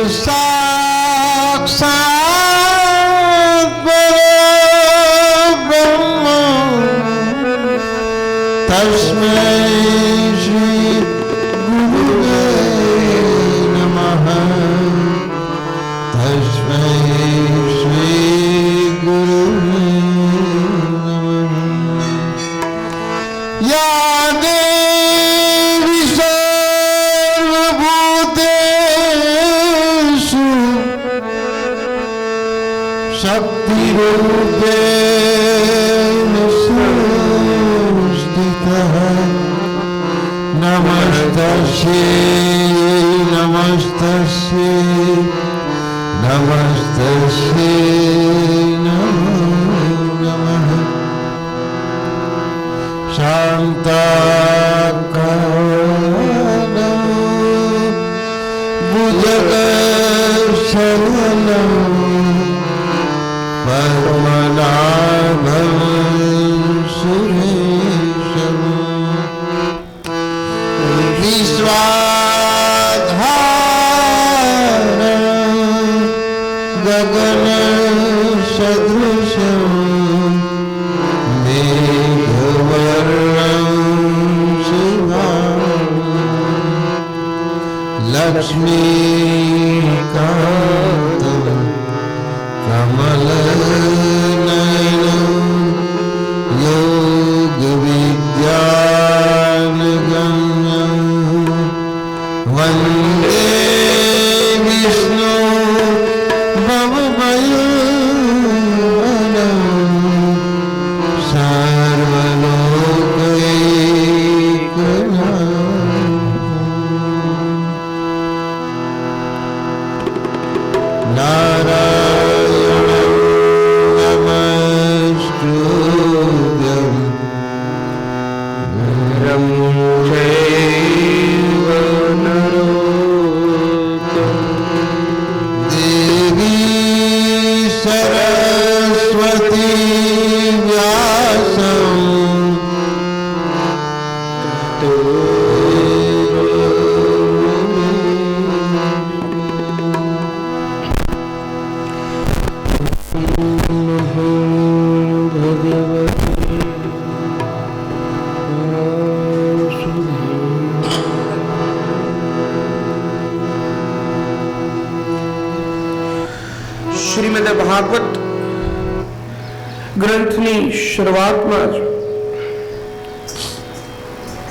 साक्षात् परब्रह्म तस्मै श्री गुरुवे नमः। तस्मै श्री गुरुवे नमः। या देवी सर्वभूतेषु शक्तिरूपेण संस्थितः नमस्तस्यै नमस्तस्यै नमस्तस्यै नमो नमः। शान्ताकारं भुजगशयनं पद्मनाभं सुरेशं विश्वाधारं गगनसदृशं मेघवर्णं शुभांगं लक्ष्मीकान्तं कमलनयनं योगविद्यानगम्यं वन्दे विष्णु भवभयहरं सर्वलोकैकनाथं। नारायणं नमस्कृत्यं नरं चैव नरोत्तमं देवी सरस्वती व्यासं શ્રીમદ ભાગવત ગ્રંથની શરૂઆતમાં જ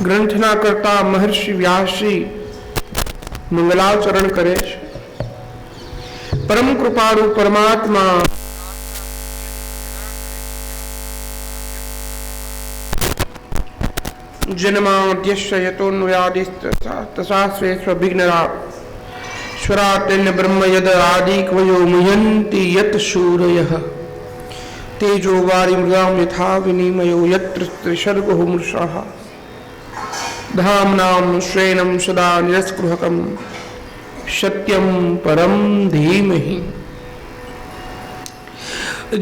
ગ્રંથના કરતા મહર્ષિ વ્યાસજી મંગલાચરણ કરે છે। પરમ કૃપાળુ પરમાત્મા જન્માદ્યસ્ય યતોન્વયાદિસ્તસાસ્વેષ્વવિઘ્નરા स्वराट्यन्य ब्रह्म यद आदि कवयो मुह्यन्ति यत शूरयः तेजो वारिमृगां यथा विनिमयो यत्र त्रिसर्गो मृषः धाम्नां स्वेनं सदा निरस्पृहकं सत्यं परं धीमहि।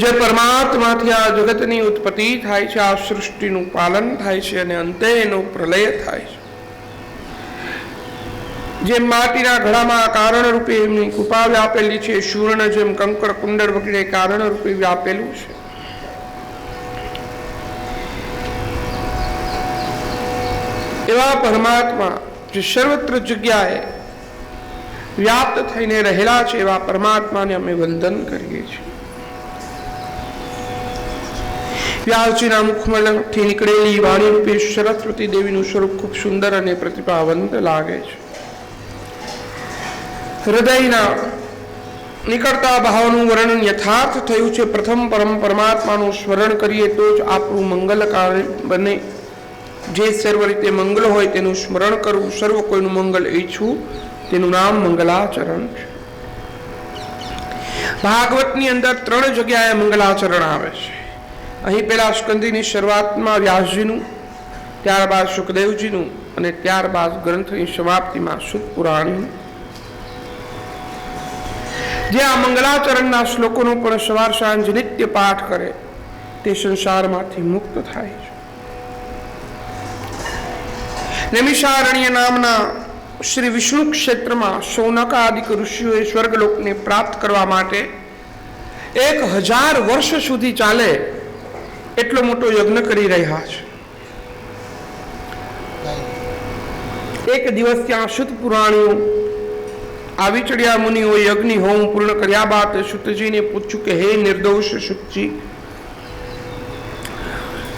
જે પરમાત્માથી આ જગતની ઉત્પત્તિ થાય છે, આ સૃષ્ટિનું પાલન થાય છે અને અંતે એનો પ્રલય થાય છે। જેમ માટીના ઘડામાં કારણ રૂપે એમની કૃપા વ્યાપેલી છે, શૂર્ણ જેમ કંકર કુંડળ વગેરે કારણ રૂપે વ્યાપેલું છે, એવા પરમાત્મા જે સર્વત્ર જગ્યાએ વ્યાપ્ત થઈને રહેલા છે, એવા પરમાત્માને અમે વંદન કરીએ છીએ। વ્યાસજીના મુખમાંથી નીકળેલી વાણી રૂપે સરસ્વતી દેવીનું સ્વરૂપ ખૂબ સુંદર અને પ્રતિભાવંત લાગે છે। હૃદયના નીકળતા ભાવનું વર્ણન યથાર્થ થયું છે। પ્રથમ પરમ પરમાત્માનું સ્મરણ કરીએ તો જ આપણું મંગલકારી બને। જે સર્વ રીતે મંગલ હોય તેનું સ્મરણ કરવું, સર્વ કોઈનું મંગલ ઈચ્છવું, તેનું નામ મંગલાચરણ છે। ભાગવતની અંદર 3 જગ્યાએ મંગલાચરણ આવે છે। અહીં પેલા સ્કંદની શરૂઆતમાં વ્યાસજીનું, ત્યારબાદ સુખદેવજીનું અને ત્યારબાદ ગ્રંથની સમાપ્તિમાં સુત પુરાણીનું। જે આ મંગલાચરણના શ્લોકોનો પણ સવાર સાંજ નિત્ય પાઠ કરે તે સંસારમાંથી મુક્ત થાય છે। નૈમિષારણ્ય નામના શ્રી વિષ્ણુ ક્ષેત્રમાં શૌનક આદિક ઋષિઓએ સ્વર્ગલોકને પ્રાપ્ત કરવા માટે 1000 વર્ષ સુધી ચાલે એટલો મોટો યજ્ઞ કરી રહ્યા છે. એક દિવસ ત્યાં શુદ્ધ પુરાણીઓ આવી ચડ્યા. મુનિઓ યજ્ઞ હોમ પૂર્ણ કર્યા બાદ શુદ્ધજીને પૂછ્યું કે હે નિર્દોષ શુદ્ધજી,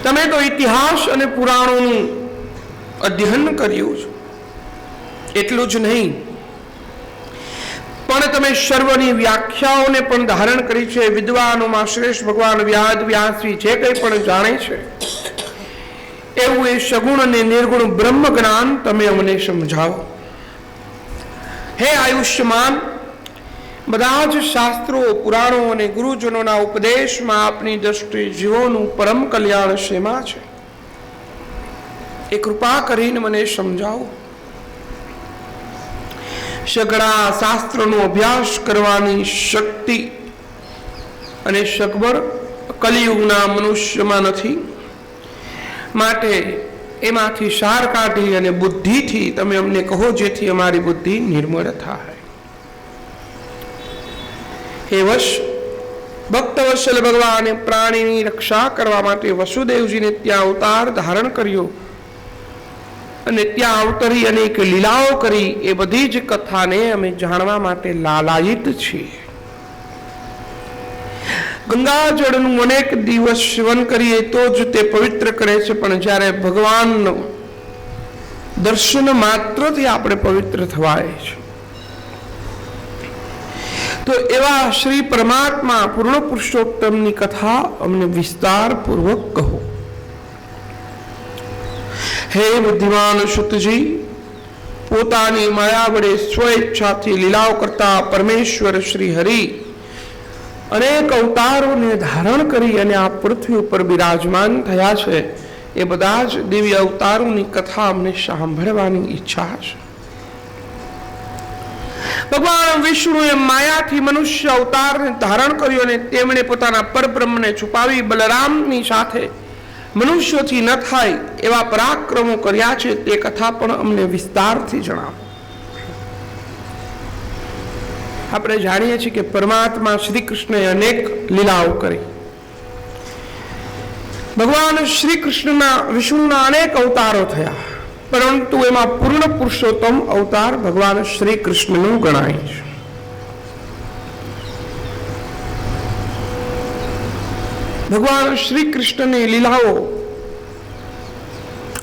તમે તો ઇતિહાસ અને પુરાણોનું અધ્યયન કર્યું છે, એટલું જ નહીં પણ તમે સર્વની વ્યાખ્યાઓને પણ ધારણ કરી છે. વિદ્વાનોમાં શ્રેષ્ઠ ભગવાન વ્યાસજી જે કંઈ પણ જાણે છે એવું એ સગુણ અને નિર્ગુણ બ્રહ્મ જ્ઞાન તમે અમને સમજાવો. હે આયુષ્યમાન, બધા જ શાસ્ત્રો પુરાણો અને ગુરુજનોના ઉપદેશમાં આપની દ્રષ્ટિએ જીવોનું પરમ કલ્યાણ શેમાં છે એ કૃપા કરીને મને સમજાવો. સઘળા શાસ્ત્રનો અભ્યાસ કરવાની શક્તિ અને સગવડ કલિયુગના મનુષ્યમાં નથી, માટે એમાંથી સાર કાઢી અને બુદ્ધિથી તમે અમને કહો, જેથી અમારી બુદ્ધિ નિર્મળ થાય. હે ભક્તવત્સલ ભગવાને પ્રાણીની રક્ષા કરવા માટે વસુદેવજીને ત્યાં અવતાર ધારણ કર્યો અને ત્યાં અવતરી અનેક લીલાઓ કરી. એ બધી જ કથાને અમે જાણવા માટે લાલાયિત છીએ. ગંગાજળનું અનેક દિવસ સેવન કરીએ તો જ તે પવિત્ર કરે છે, પણ જ્યારે ભગવાનનું દર્શન માત્રથી આપણે પવિત્ર થવાય છે. તો એવા શ્રી પરમાત્મા પૂર્ણ પુરુષોત્તમની કથા અમને વિસ્તારપૂર્વક કહો. હે બુદ્ધિમાન શુદ્ધજી, પોતાની માયા વડે સ્વેચ્છાથી લીલાઓ કરતા પરમેશ્વર શ્રી હરિ અનેક અવતારોને ધારણ કરી અને આ પૃથ્વી ઉપર બિરાજમાન થયા છે. એ બધા જ દિવ્ય અવતારોની કથા અમને સાંભળવાની ઈચ્છા છે. ભગવાન વિષ્ણુએ માયાથી મનુષ્ય અવતારને ધારણ કર્યો અને તેમણે પોતાના પરબ્રહ્મને છુપાવી બલરામની સાથે મનુષ્યોથી ન થાય એવા પરાક્રમો કર્યા છે. તે કથા પણ અમને વિસ્તારથી જણાવો. આપણે જાણીએ છીએ કે પરમાત્મા શ્રી કૃષ્ણએ અનેક લીલાઓ કરી. ભગવાન શ્રી કૃષ્ણના વિષ્ણુના અનેક અવતારો થયા, પરંતુ એમાં પૂર્ણ પુરુષોત્તમ અવતાર ભગવાન શ્રી કૃષ્ણનું ગણાય છે. ભગવાન શ્રી કૃષ્ણની લીલાઓ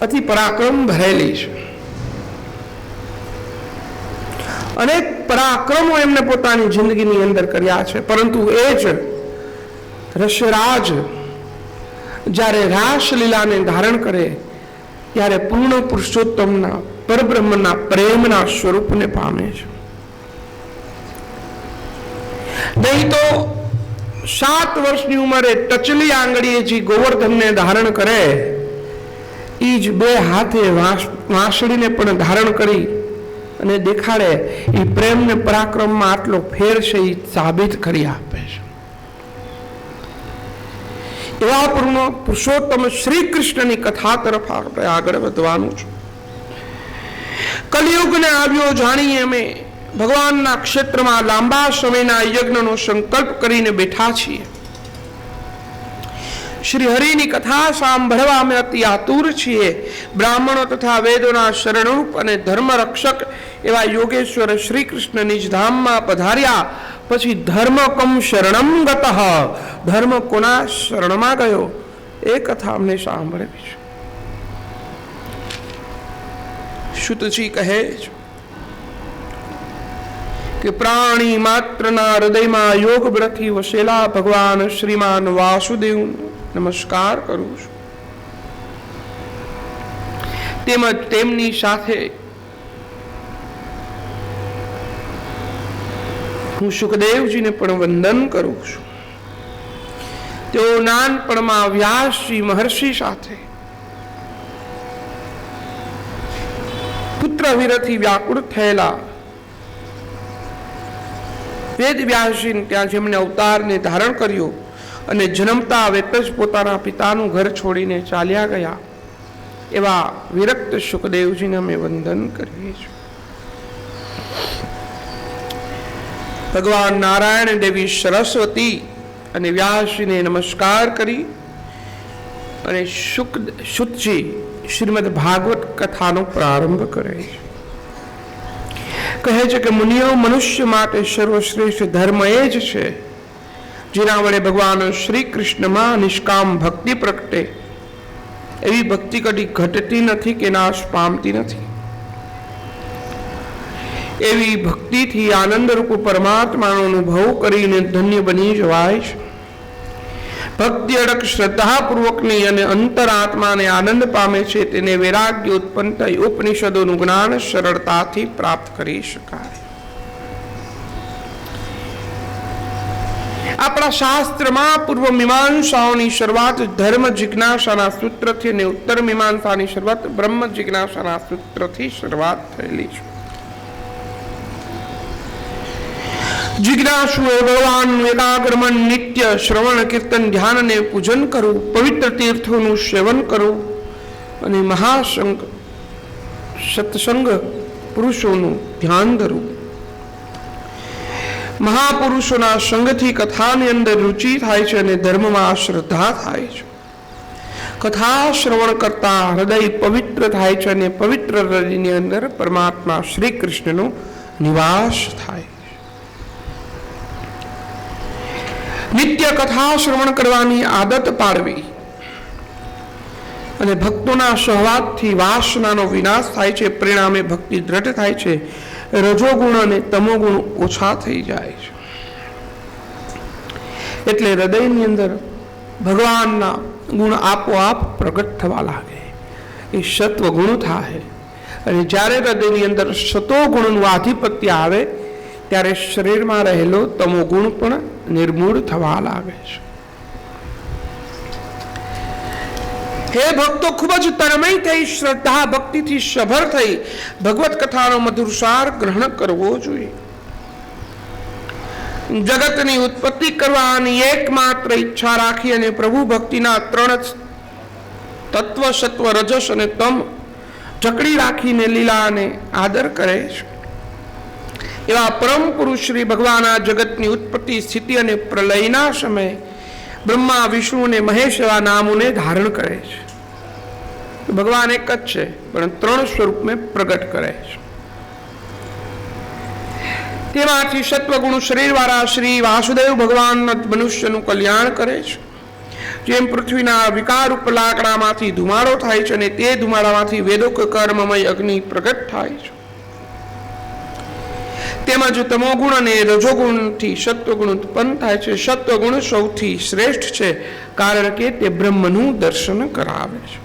અતિ પરાક્રમ ભરેલી છે. અનેક પરાક્રમો એમને પોતાની જિંદગીની અંદર કર્યા છે, પરંતુ એ જ રસરાજ જ્યારે રાસલીલાને ધારણ કરે ત્યારે પૂર્ણ પુરુષોત્તમના પરબ્રહ્મના પ્રેમના સ્વરૂપને પામે છે. નહીં તો 7 વર્ષની ઉંમરે ટચલી આંગળીએ જે ગોવર્ધનને ધારણ કરે એ જ 2 હાથે વાંસળીને પણ ધારણ કરી અને દેખાડે. એ પ્રેમને પરાક્રમમાં આટલો ફેર છે એ સાબિત કરી આપે છે. એવા પૂર્ણ પુરુષોત્તમ શ્રી કૃષ્ણની કથા તરફ આપણે આગળ વધવાનું છે. કલિયુગને આવ્યો જાણીએ અમે ભગવાનના ક્ષેત્રમાં લાંબા સમયના યજ્ઞનો સંકલ્પ કરીને બેઠા છીએ. શ્રી હરિની કથા સાંભળવા અમે અતિ આતુર છીએ. બ્રાહ્મણો તથા વેદોના શરણરૂપ અને ધર્મ રક્ષક એવા યોગેશ્વર શ્રી કૃષ્ણ નિજ ધામમાં પધાર્યા પછી ધર્મ કમ શરણમ ગતઃ, ધર્મ કોના શરણમાં ગયો એ કથા અમને સાંભળવી છે. શુતજી કહે છે કે પ્રાણી માત્રના હૃદયમાં યોગ બળથી વસેલા ભગવાન શ્રીમાન વાસુદેવ નમસ્કાર કરું છું. તેમજ તેમની સાથે હું સુખદેવજીને પણ વંદન કરું છું. તેઓ નાનપણમાં વ્યાસજી મહર્ષિ સાથે પુત્ર વિરહથી વ્યાકુળ થયેલા વેદ વ્યાસજી ત્યાં જેમણે અવતારને ધારણ કર્યો અને જન્મતા વેત જ પોતાના પિતાનું ઘર છોડીને ચાલ્યા ગયા એવા વિરક્ત સુખદેવજીને અમે વંદન કરીએ છીએ. ભગવાન નારાયણ, દેવી સરસ્વતી અને વ્યાસજીને નમસ્કાર કરી અને શુકજી શ્રીમદ ભાગવત કથાનો પ્રારંભ કરે છે. કહે છે કે મુનિઓ, મનુષ્ય માટે સર્વશ્રેષ્ઠ ધર્મ એ જ છે જેના વડે ભગવાન શ્રી કૃષ્ણમાં નિષ્કામ ભક્તિ પ્રગટે. એવી ભક્તિ કદી ઘટતી નથી કે નાશ પામતી નથી. એવી ભક્તિથી આનંદરૂપ પરમાત્માનો અનુભવ કરીને ધન્ય બની જવાય છે. ભક્તિ અડક શ્રદ્ધાપૂર્વકની અને અંતરાત્માને આનંદ પામે છે. તેને વૈરાગ્ય ઉત્પન્ન થઈ ઉપનિષદોનું જ્ઞાન સરળતાથી પ્રાપ્ત કરી શકાય. આપણા શાસ્ત્રમાં પૂર્વ મીમાંસાઓની શરૂઆત ધર્મ જિજ્ઞાસાના સૂત્રથી અને ઉત્તર મીમાંસાની શરૂઆત બ્રહ્મ જિજ્ઞાસાના સૂત્રથી શરૂઆત થયેલી છે. જિજ્ઞાસુ એ ભગવાનનું એકાગ્રમન નિત્ય શ્રવણ કીર્તન ધ્યાન અને પૂજન કરવું, પવિત્ર તીર્થોનું સેવન કરવું અને મહાસંગ સત્સંગ પુરુષોનું ધ્યાન ધરવું. મહાપુરુષોના સંગથી કથાની અંદર રુચિ થાય છે અને ધર્મમાં શ્રદ્ધા થાય છે. કથા શ્રવણ કરતા હૃદય પવિત્ર થાય છે અને પવિત્ર હૃદયની અંદર પરમાત્મા શ્રી કૃષ્ણનો નિવાસ થાય. નિત્ય કથા શ્રવણ કરવાની આદત પાડવી અને ભક્તોના સહવાસથી વાસનાનો વિનાશ થાય છે. પરિણામે ભક્તિ દ્રઢ થાય છે. રજોગુણ અને તમોગુણ ઓછા થઈ જાય છે. એટલે હૃદયની અંદર ભગવાનના ગુણ આપોઆપ પ્રગટ થવા લાગે. એ સત્વ ગુણ થાય અને જ્યારે હૃદયની અંદર સતોગુણનું આધિપત્ય આવે ત્યારે શરીરમાં રહેલો તમોગુણ પણ નિર્મૂળ થવા લાગે છે. હે ભક્તો, ખૂબ જ તન્મય થઈ શ્રદ્ધા ભક્તિથી સભર થઈ ભગવત કથાનો મધુર સાર ગ્રહણ કરવો જોઈએ. જગતની ઉત્પત્તિ કરવાની એકમાત્ર ઈચ્છા રાખી અને પ્રભુ ભક્તિના ત્રણ તત્વ સત્વ રજસ અને તમ જકડી રાખીને લીલા અને આદર કરે છે. એવા પરમ પુરુષ શ્રી ભગવાન આ જગતની ઉત્પત્તિ સ્થિતિ અને પ્રલયના સમયે બ્રહ્મા વિષ્ણુ અને મહેશ એવા નામોને ધારણ કરે છે. ભગવાન એક જ છે પણ ત્રણ સ્વરૂપમાં પ્રગટ કરે છે. તેમાંથી સત્વગુણ શરીરવાળા શ્રી વાસુદેવ ભગવાન મનુષ્યનું કલ્યાણ કરે છે. જેમ પૃથ્વીના વિકાર રૂપ લાકડામાંથી ધુમાડો થાય છે અને તે ધુમાડામાંથી વેદોક કર્મમય અગ્નિ પ્રગટ થાય છે, તેમજ તમોગુણ અને રજોગુણથી સત્વગુણ ઉત્પન્ન થાય છે. સત્વગુણ સૌથી શ્રેષ્ઠ છે કારણ કે તે બ્રહ્મનું દર્શન કરાવે છે.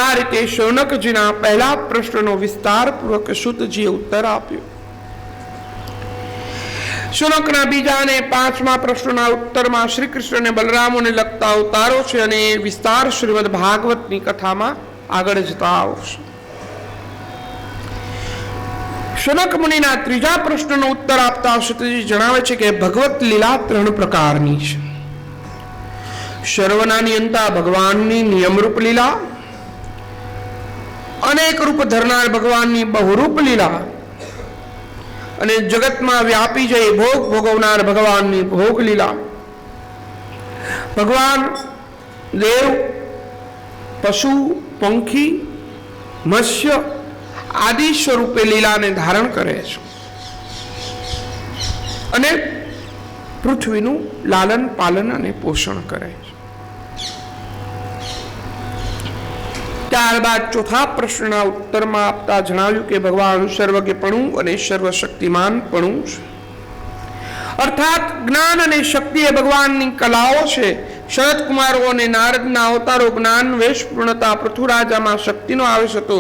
આ રીતે શૌનકજીના પહેલા પ્રશ્નનો વિસ્તારપૂર્વક સૂતજીએ ઉત્તર આપ્યો. શૌનકના બીજા અને પાંચમા પ્રશ્નના ઉત્તરમાં શ્રી કૃષ્ણ અને બલરામોને લગતા અવતારો છે અને વિસ્તાર શ્રીમદ ભાગવતની કથામાં આગળ જતા આવશે. શૌનક મુનિના ત્રીજા પ્રશ્નનો ઉત્તર આપતા સૂતજી જણાવે છે કે ભગવત લીલા ત્રણ પ્રકારની છે. સર્વના નિયંતા ભગવાનની નિયમરૂપ લીલા, અનેક રૂપ ધરનાર ભગવાનની બહુરૂપ લીલા અને જગતમાં વ્યાપી જઈ ભોગ ભોગવનાર ભગવાનની ભોગ લીલા. ભગવાન દેવ, પશુ, પંખી, મત્સ્ય આદિ સ્વરૂપે લીલાને ધારણ કરે છે અને પૃથ્વીનું લાલન પાલન અને પોષણ કરે છે. ત્યારબાદ ચોથા પ્રશ્નના ઉત્તરમાં આપતા જણાવ્યું કે ભગવાન સર્વજ્ઞપણું અને સર્વશક્તિમાનપણું છે. અર્થાત જ્ઞાન અને શક્તિ એ ભગવાનની કલાઓ છે. શરદ કુમારો અને નારદના અવતારો જ્ઞાન વેશ પૂર્ણતા પૃથ્વીરાજામાં શક્તિનો આવેશ હતો,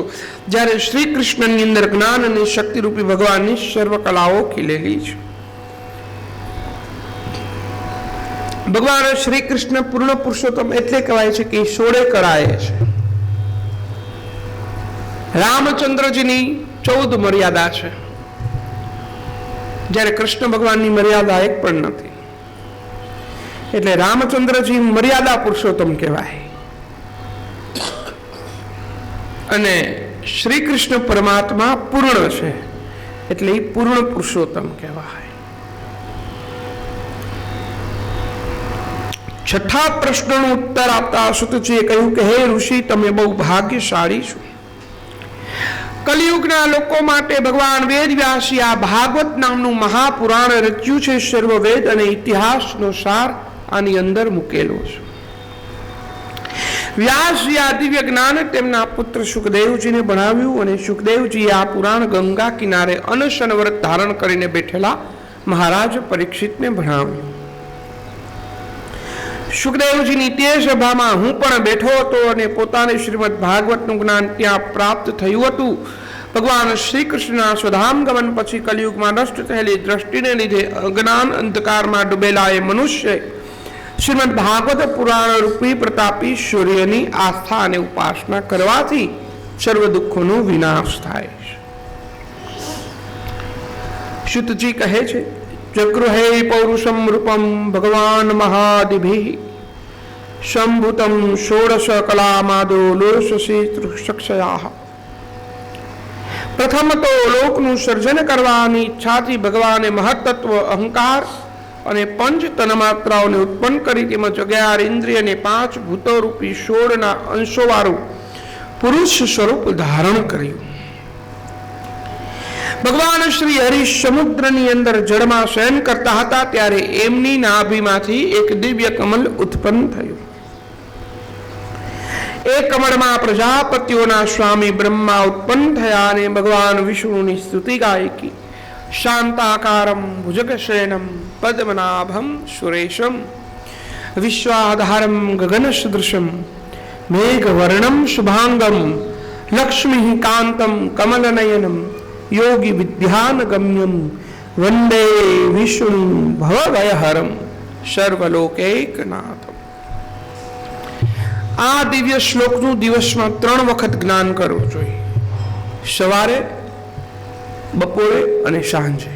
જ્યારે શ્રી કૃષ્ણની અંદર જ્ઞાન અને શક્તિ રૂપી ભગવાનની સર્વ કલાઓ ખીલેલી છે. ભગવાન શ્રી કૃષ્ણ પૂર્ણ પુરુષોત્તમ એટલે કહેવાય છે કે 16 કળાએ છે. રામચંદ્રજીની 14 મર્યાદા છે, જ્યારે કૃષ્ણ ભગવાનની મર્યાદા એક પણ નથી. એટલે રામચંદ્રજી મર્યાદા પુરુષોત્તમ કહેવાય અને શ્રી કૃષ્ણ પરમાત્મા પૂર્ણ છે. એટલે એ પૂર્ણ પુરુષોત્તમ કહેવાય. છઠ્ઠા પ્રશ્નનો ઉત્તર આપતા સુતજીએ કહ્યું કે હે ઋષિ, તમે બહુ ભાગ્યશાળી છો. કલિયુગના લોકો માટે ભગવાન વેદ વ્યાસી આ ભાગવત નામનું મહાપુરાણ રચ્યું છે. સર્વ વેદ અને ઇતિહાસનો સાર આની અંદર મૂકેલો છે. વ્યાસજી આ દિવ્ય જ્ઞાન તેમના પુત્ર સુખદેવજીને ભણાવ્યું અને સુખદેવજીએ આ પુરાણ ગંગા કિનારે અનશન વ્રત ધારણ કરીને બેઠેલા મહારાજ પરીક્ષિતને ભણાવ્યું. સુખદેવજીની તે સભામાં હું પણ બેઠો હતો અને પોતાને શ્રીમદ ભાગવતનું જ્ઞાન ત્યાં પ્રાપ્ત થયું હતું. ભગવાન શ્રી કૃષ્ણના સ્વધામ ગમન પછી કલિયુગમાં નષ્ટ થયેલી દ્રષ્ટિને લીધે અજ્ઞાન અંધકારમાં ડૂબેલા એ મનુષ્ય શ્રીમદ ભાગવત પુરાણ રૂપી પ્રતાપી સૂર્યની આસ્થા અને ઉપાસના કરવાથી સર્વ દુઃખોનો વિનાશ થાય છે. શુતજી કહે છે, જગૃહે પૌરુષમ રૂપમ ભગવાન મહાદિભિ સંભૂતમ ષોડશ કલામાદો લોસસી તૃક્ષક્ષયા. પ્રથમ તો લોકનું સર્જન કરવાની ઈચ્છાથી ભગવાને મહત્તત્વ, અહંકાર અને પંચ તન્માત્રાઓને ઉત્પન્ન કરી તેમજ 11 ઇન્દ્રિય અને 5 ભૂતો રૂપી 16 અંશોવાળું પુરુષ સ્વરૂપ ધારણ કર્યું. ભગવાન શ્રી હરિ સમુદ્રની અંદર જળમાં શયન કરતા હતા ત્યારે એમની નાભીમાંથી એક દિવ્ય કમલ ઉત્પન્ન થયું. એ કમળમાં પ્રજાપતિઓના સ્વામી બ્રહ્મા ઉત્પન્ન થયા અને ભગવાન વિષ્ણુની સ્તુતિ ગાયકી. શાંતાકારમ ભુજગશયનમ પદ્મનાભમ સુરેશમ વિશ્વાધારમ ગગનસદૃશમ મેઘવર્ણમ શુભાંગમ લક્ષ્મી કાંતમ કમલનયનમ યોગી વિદ્યાનગમ્યમ વંદે વિષ્ણુ ભવભયહરમ સર્વલોકૈકનાથમ. આ દિવ્ય શ્લોકનું દિવસમાં 3 વખત જ્ઞાન કરવું જોઈએ. સવારે, બપોરે અને સાંજે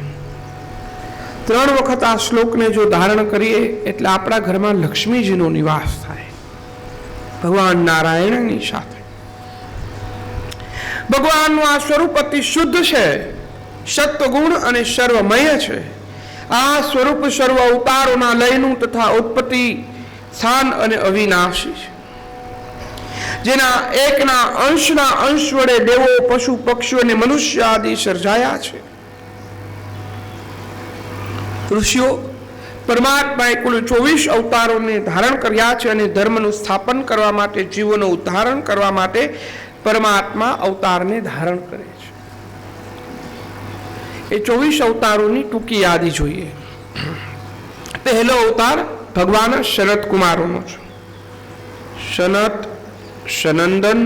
3 વખત આ શ્લોકને જો ધારણ કરીએ એટલે આપણા ઘરમાં લક્ષ્મીજીનો નિવાસ થાય ભગવાન નારાયણની સાથે. ભગવાનનું આ સ્વરૂપ અતિ શુદ્ધ છે, સત્વગુણ અને સર્વમય છે. આ સ્વરૂપ સર્વ અવતારોના લયનું તથા ઉત્પત્તિ સ્થાન અને અવિનાશી છે. જેના એકના અંશના અંશ વડે દેવો, પશુ, પક્ષીઓ અને મનુષ્ય આદિ સર્જાયા છે. ઋષિઓ પરમાત્માએ કુલ 24 અવતારોને ધારણ કર્યા છે અને ધર્મનું સ્થાપન કરવા માટે, જીવોનું ઉદ્ધારણ કરવા માટે પરમાત્મા અવતારને ધારણ કરે છે. એ 24 અવતારોની ટૂંકી યાદી જોઈએ. પહેલો અવતાર ભગવાન સનત કુમારોનો છે. સનત, સનંદન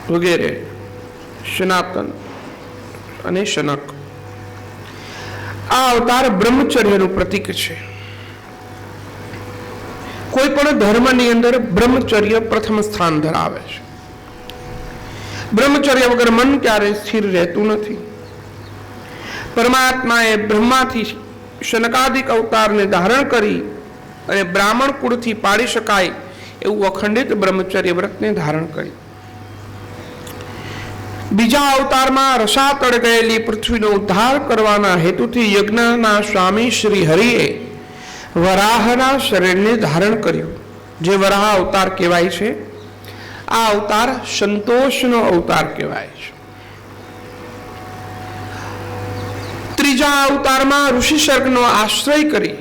વગેરે, સનાતન અને સનક. આ અવતાર બ્રહ્મચર્યનું પ્રતીક છે. કોઈ પણ ધર્મની અંદર બ્રહ્મચર્ય પ્રથમ સ્થાન ધરાવે છે. બ્રહ્મચર્ય વગર મન ક્યારે સ્થિર રહેતું નથી. પરમાત્માએ બ્રહ્માથી શનકાદિક અવતારને ધારણ કરી અને બ્રાહ્મણ કુળથી પાડી શકાય એવું અખંડિત બ્રહ્મચર્ય વ્રતને ધારણ કરી. બીજા અવતારમાં રસાતળ ગયેલી પૃથ્વીનો ઉદ્ધાર કરવાના હેતુથી યજ્ઞના સ્વામી શ્રી હરિએ વરાહના શરીરને ધારણ કર્યું, જે વરાહ અવતાર કહેવાય છે. આ અવતાર સંતોષનો અવતાર કહેવાય છે. ત્રીજા અવતારમાં ઋષિ સર્ગનો આશ્રય કરી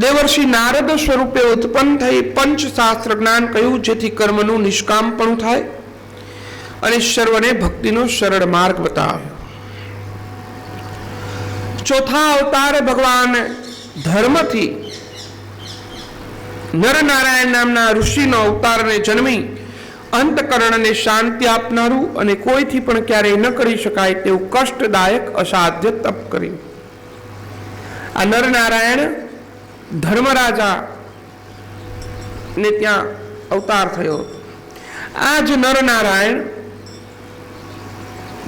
દેવર્ષિ નારદ સ્વરૂપે ઉત્પન્ન થઈ પંચશાસ્ત્ર જ્ઞાન કહ્યું, જેથી કર્મનું નિષ્કામપણું થાય અને સર્વને ભક્તિનો સરળ માર્ગ બતાવ્યો. ચોથા અવતારે ભગવાન ધર્મથી નરનારાયણ નામના ઋષિનો અવતારને જન્મી અંતકરણને શાંતિ આપનારું અને કોઈથી પણ ક્યારેય ન કરી શકાય તેવું કષ્ટદાયક અસાધ્ય તપ કર્યું. આ નરનારાયણ ધર્મરાજા ને ત્યાં અવતાર થયો. આ જ નરનારાયણ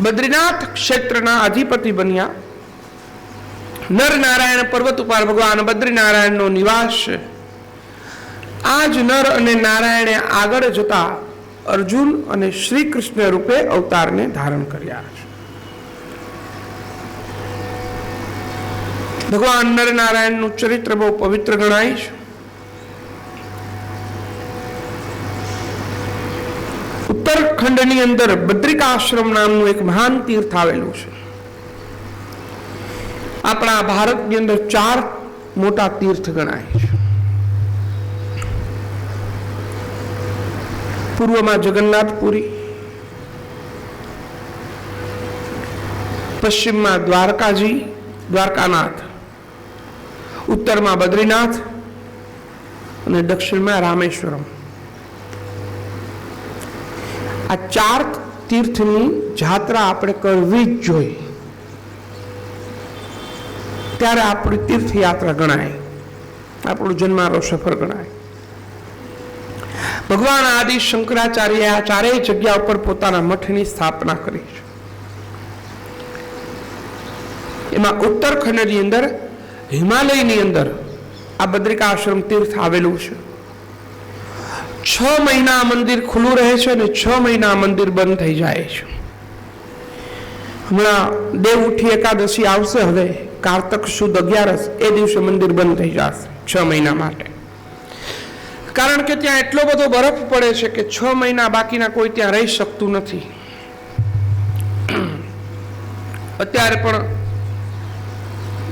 બદ્રીનાથ ક્ષેત્રના અધિપતિ બન્યા. નરનારાયણ પર્વત ઉપર ભગવાન બદ્રીનારાયણનો નિવાસ છે. આ જ નર અને નારાયણે આગળ જતા અર્જુન અને શ્રી કૃષ્ણ રૂપે અવતારને ધારણ કર્યા છે. ભગવાન નરનારાયણનું ચરિત્ર બહુ પવિત્ર ગણાય છે. ઉત્તરાખંડની અંદર બદ્રિકાશ્રમ નામનું એક મહાન તીર્થ આવેલું છે. આપણા ભારતની અંદર 4 મોટા તીર્થ ગણાય છે. પૂર્વમાં જગન્નાથપુરી, પશ્ચિમમાં દ્વારકાનાથ, ઉત્તરમાં બદ્રીનાથ અને દક્ષિણમાં રામેશ્વરમ. આ 4 તીર્થની જાત્રા આપણે કરવી જ જોઈએ, ત્યારે આપણી તીર્થયાત્રા ગણાય, આપણો જન્મારો સફર ગણાય. ભગવાન આદિ શંકરાચાર્ય આ 4 જગ્યા ઉપર પોતાના મઠની સ્થાપના કરી છે. એમાં ઉત્તરાખંડની અંદર હિમાલયની અંદર આ બદ્રિકાશ્રમ તીર્થ આવેલું છે. 6 મહિના મંદિર ખુલ્લું રહે છે અને 6 મહિના મંદિર બંધ થઈ જાય છે. હમણાં દેવઉઠી એકાદશી આવશે, હવે કારતક સુદ 11 એ દિવસે મંદિર બંધ થઈ જશે 6 મહિના માટે. કારણ કે ત્યાં એટલો બધો બરફ પડે છે કે 6 મહિના બાકીના કોઈ ત્યાં રહી શકતું નથી. અત્યારે પણ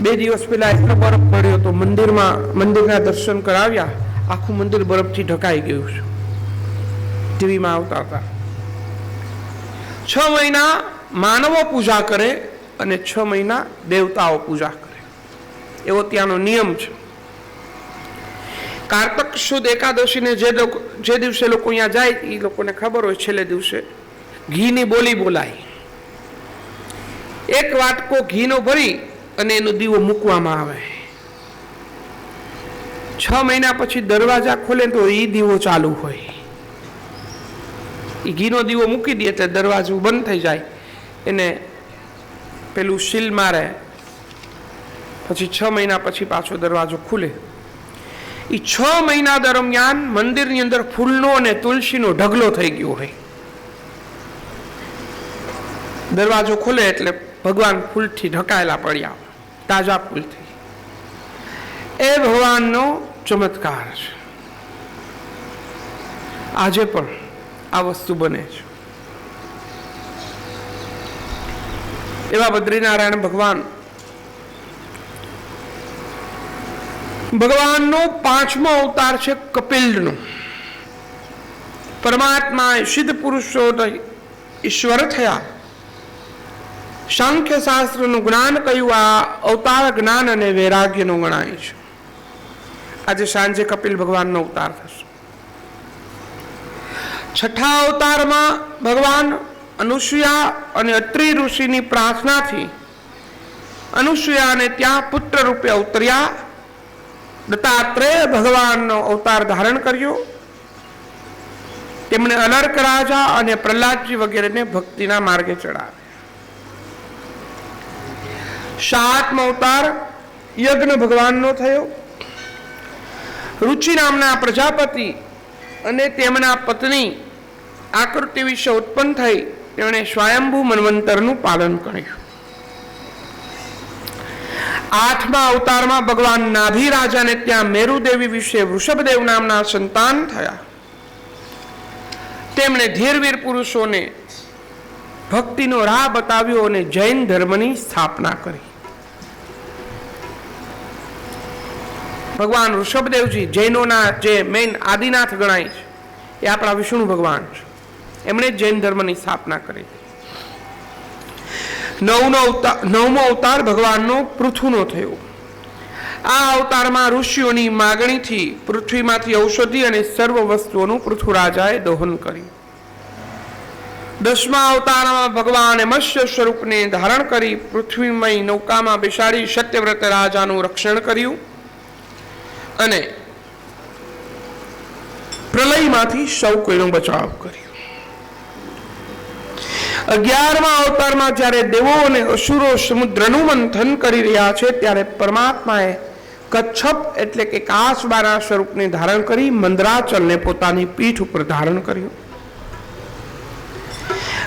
2 દિવસ પહેલા એટલો બરફ પડ્યો તો મંદિરના દર્શન કરાવ્યા, આખું મંદિર બરફથી ઢકાઈ ગયું છે. ટીવીમાં આવતા હતા. 6 મહિના માનવો પૂજા કરે અને 6 મહિના દેવતાઓ પૂજા કરે, એવો ત્યાંનો નિયમ છે. કારતક સુદ એકાદશીને જે દિવસે લોકો અહીંયા જાય એ લોકોને ખબર હોય, છેલ્લે દિવસે ઘીની બોલી બોલાય. 1 વાટકો ઘીનો ભરી અને એનો દીવો મૂકવામાં આવે. 6 મહિના પછી દરવાજા ખોલે તો એ દીવો ચાલુ હોય. એ ઘીનો દીવો મૂકી દે એટલે દરવાજો બંધ થઈ જાય, એને પેલું સીલ મારે, પછી 6 મહિના પછી પાછો દરવાજો ખુલે. એ 6 મહિના દરમિયાન મંદિરની અંદર ફૂલનો અને તુલસીનો ઢગલો થઈ ગયો હોય. દરવાજો ખુલે એટલે ભગવાન ફૂલથી ઢકાયેલા પડ્યા, તાજા ફૂલથી. એ ભગવાનનો ચમત્કાર છે. આજે પણ આ વસ્તુ બને છે. એવા બદ્રીનારાયણ ભગવાનનો 5મો અવતાર છે કપિલનો. પરમાત્મા સિદ્ધ પુરુષોત્તમ ઈશ્વર થયા. સાંખ્ય શાસ્ત્રનું જ્ઞાન કયું આ અવતાર જ્ઞાન અને વૈરાગ્યનું ગણાય છે. આજે સાંજે કપિલ ભગવાનનો અવતાર થશે. 6થા અવતારમાં ભગવાન અનુસૂયા અને અત્રિ ઋષિની પ્રાર્થનાથી અનુસૂયાને ત્યાં પુત્ર રૂપે અવતર્યા. દત્તાત્રેય ભગવાનનો અવતાર ધારણ કર્યો. તેમણે અનર્ક રાજા અને પ્રહલાદજી વગેરેને ભક્તિના માર્ગે ચડાવ્યા. 7મો અવતાર યજ્ઞ ભગવાનનો થયો. રુચિ નામના પ્રજાપતિ અને તેમના પત્ની આકૃતિ વિશે ઉત્પન્ન થઈ તેમણે સ્વયંભૂ મન્વંતરનું પાલન કર્યું. 8મા અવતારમાં ભગવાન નાભી રાજાને ત્યાં મેરુદેવી વિશે વૃષભદેવ નામના સંતાન થયા. તેમણે ધીરવીર પુરુષોને ભક્તિનો રાહ બતાવ્યો અને જૈન ધર્મની સ્થાપના કરી. ભગવાન ઋષભદેવજી જૈનોના જે મેઇન આદિનાથ ગણાય છે એ આપણા વિષ્ણુ ભગવાન છે. એમણે જૈન ધર્મની સ્થાપના કરી. 9મો અવતાર ભગવાનનો પૃથુનો થયો. આ અવતારમાં ઋષિઓની માગણીથી પૃથ્વીમાંથી ઔષધિ અને સર્વ વસ્તુઓનું પૃથ્વીરાજાએ દોહન કર્યું. 10મા અવતારમાં ભગવાને મત્સ્ય સ્વરૂપને ધારણ કરી પૃથ્વીમય નૌકામાં બેસાડી સત્યવ્રત રાજાનું રક્ષણ કર્યું અને પ્રલયમાંથી સૌ કોઈનો બચાવ કર્યો. 11મા અવતારમાં જ્યારે દેવો અને અસુરો સમુદ્રનું મંથન કરી રહ્યા છે ત્યારે પરમાત્માએ કચ્છપ એટલે કે કાચબાના સ્વરૂપને ધારણ કરી મંદરાચલને પોતાની પીઠ ઉપર ધારણ કર્યું.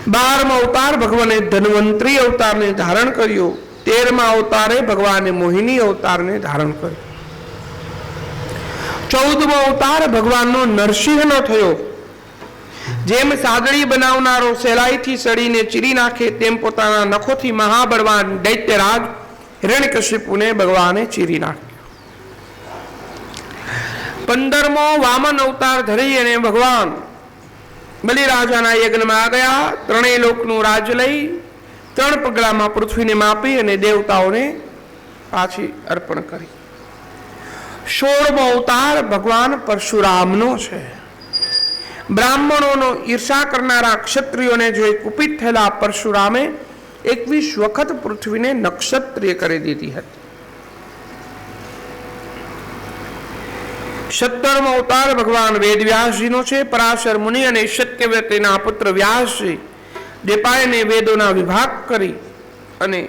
12મો અવતાર ભગવાને ધન્વંતરી અવતારને ધારણ કર્યો. 13મા અવતારે ભગવાને મોહિની અવતારને ધારણ કર્યો. 14મો અવતાર ભગવાનનો નરસિંહનો થયો. જેમ સાદડી બનાવનારો સહેલાઈથી સળીને ચીરી નાખે તેમ પોતાના નખોથી મહાબળવાન દૈત્યરાજ હિરણ્યકશિપુને ભગવાને ચીરી નાખ્યો. 15મો વામન અવતાર ધરી અને ભગવાન બલિરાજાના યજ્ઞમાં ગયા. 3 લોકનું રાજ લઈ 3 પગલામાં પૃથ્વીને માપી અને દેવતાઓને પાછી અર્પણ કરી. 16મો અવતાર ભગવાન પરશુરામનો છે. બ્રાહ્મણોનો ઈર્ષા કરનારા ક્ષત્રિયોને જોઈ કુપિત થયેલા પરશુરામે 21 વખત પૃથ્વીને નક્ષત્રિય કરી દીધી હતી. 17મો અવતાર ભગવાન વેદવ્યાસજીનો છે. પરાશર મુનિ અને સત્યવ્રતના પુત્ર વ્યાસજી દેપાયને વેદોના વિભાગ કરી અને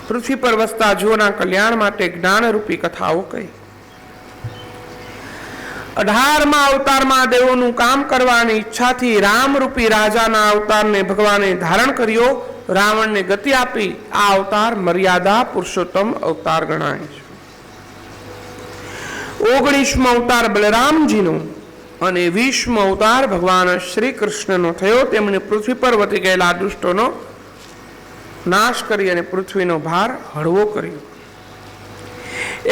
પૃથ્વી પર વસતા જીવોના કલ્યાણ માટે જ્ઞાનરૂપી કથાઓ કહી. 18મા અવતારમાં દેવોનું કામ કરવાની ઈચ્છાથી રામરૂપી રાજાના અવતારને ભગવાને ધારણ કર્યો. રાવણને ગતિ આપી આ અવતાર મર્યાદા પુરુષોત્તમ અવતાર ગણાય છે. 19મો અવતાર બલરામજીનો અને 20મો અવતાર ભગવાન શ્રી કૃષ્ણનો થયો. તેમણે પૃથ્વી પર વધી ગયેલા દુષ્ટોનો નાશ કરી અને પૃથ્વીનો ભાર હળવો કર્યો.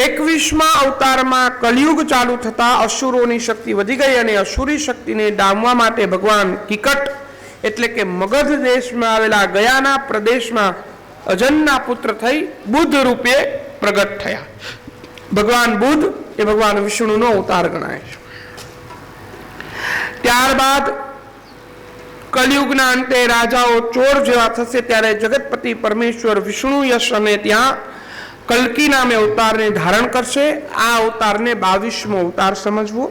21મા અવતારમાં કલિયુગ ચાલુ થતા અસુરોની શક્તિ વધી ગઈ અને અસુરી શક્તિને ડામવા માટે ભગવાન કિકટ એટલે કે મગધ દેશમાં આવેલા ગયાના પ્રદેશમાં અજનના પુત્ર થઈ બુદ્ધ રૂપે પ્રગટ થયા. ભગવાન બુદ્ધ એ ભગવાન વિષ્ણુનો અવતાર ગણાય છે. ત્યારબાદ કલિયુગના અંતે રાજાઓ ચોર જેવા થશે ત્યારે જગતપતિ પરમેશ્વર વિષ્ણુ યશ અને ત્યાં કલ્કી નામે અવતારને ધારણ કરશે. આ અવતારને 22મો અવતાર સમજવો.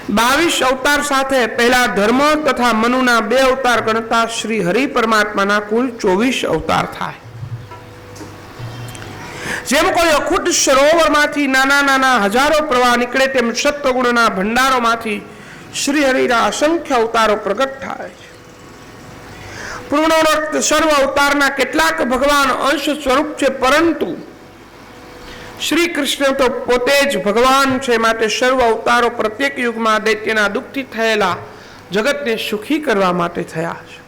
22 અવતાર સાથે પહેલા ધર્મ તથા મનુના 2 અવતાર ગણતા શ્રી હરિ પરમાત્માના કુલ 24 અવતાર થાય. જેમ કોઈ અખૂટ સરોવરમાંથી નાના નાના હજારો પ્રવાહ નીકળે તેમ સત્વગુણના ભંડારોમાંથી શ્રી હરિના અસંખ્ય અવતારો પ્રગટ થાય છે. પૂર્ણોરક્ત સર્વ અવતારના કેટલાક ભગવાન અંશ સ્વરૂપ છે, પરંતુ શ્રી કૃષ્ણ તો પોતે જ ભગવાન છે. માટે સર્વ અવતારો પ્રત્યેક યુગમાં દૈત્યના દુઃખથી થયેલા જગતને સુખી કરવા માટે થયા છે.